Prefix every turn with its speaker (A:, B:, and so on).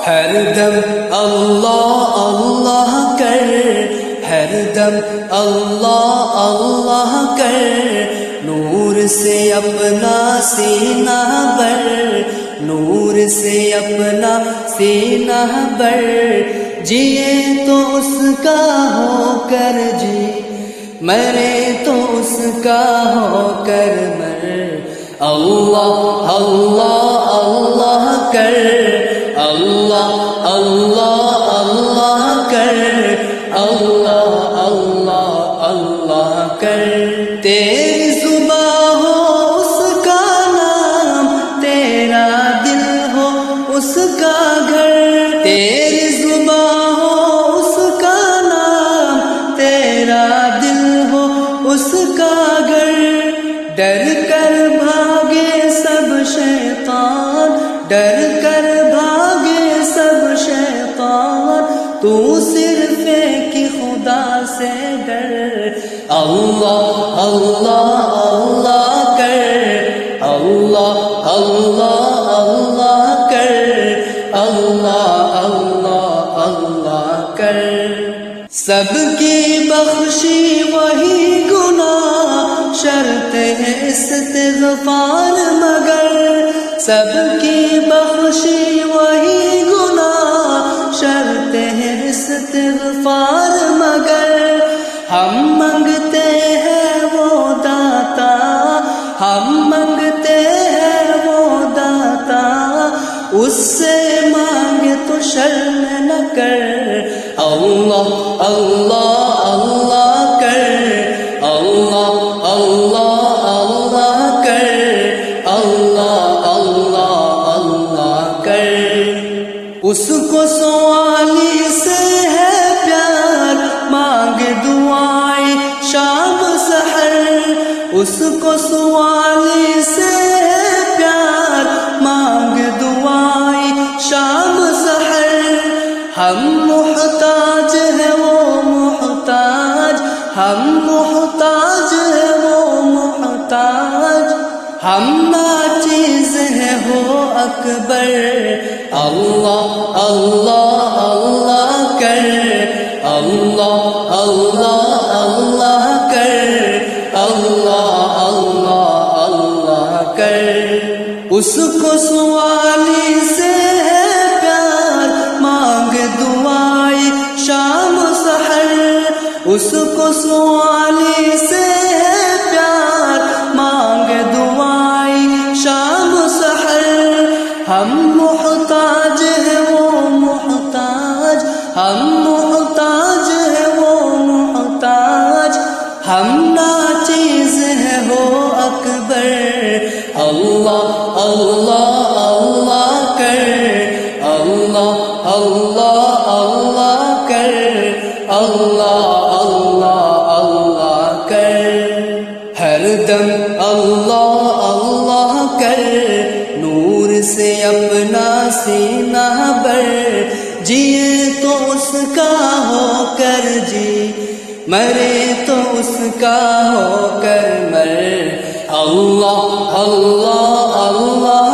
A: ہر دم اللہ اللہ کر، ہر دم اللہ اللہ کر، نور سے اپنا سینہ بھر، نور سے اپنا سینہ بھر، جیے تو اس کا ہو کر جی، مرے تو اس کا ہو کر مر، اللہ اللہ اللہ کر، اللہ اللہ اللہ کر، اللہ اللہ اللہ کر، تیری زباں ہو اس کا نام، تیرا دل ہو اس کا گھر، تیری زباں ہو اس کا نام، تیرا دل ہو اس کا گھر، ڈر کر بھاگے سب شیطان، ڈر کر بھاگے سب شیطان، تو صرف ایک خدا سے ڈر، اللہ اللہ اللہ کر، اللہ اللہ اللہ کر، اللہ اللہ اللہ کر، سب کی بخشی وہی گناہ، شرط ہے استغفار مگر، سب کی بخشی وہی گناہ، شرط ہے استغفار مگر، ہم منگتے ہیں وہ داتا، ہم منگتے ہیں وہ داتا، اس سے مانگے تو شرم نہ کر، اللہ اللہ اللہ کر، اللہ اللہ اللہ کر، اللہ اللہ اللہ کر، اس کو سوالی سے ہے پیار، مانگ دعائیں شام سحر، اس کو سوالی سے ہے پیار، مانگ دعائیں شام سحر، ہم محتاج ہیں وہ محتاج، ہم محتاج ہیں وہ محتاج، ہم ناچیز ہیں وہ اکبر، اللہ اللہ اللہ کر، اللہ اللہ اللہ کر، اللہ اللہ اللہ کر، اس کو سوالی سے ہے پیار، مانگ دعائیں شام سحر، اس کو سوالی سے ہے پیار، مانگ دعائیں شام سحر، ہم محتاج ہیں وہ محتاج، ہم محتاج ہیں وہ محتاج، ہم ناچیز ہیں وہ اکبر، اللہ اللہ اللہ کر، اللہ اللہ اللہ کر، اللہ اللہ اللہ کر، ہر دم اللہ اللہ کر، نور سے اپنا سینہ بھر، جیے تو اس کا ہو کر جی، مرے تو اس کا ہو کر مر، اللہ اللہ اللہ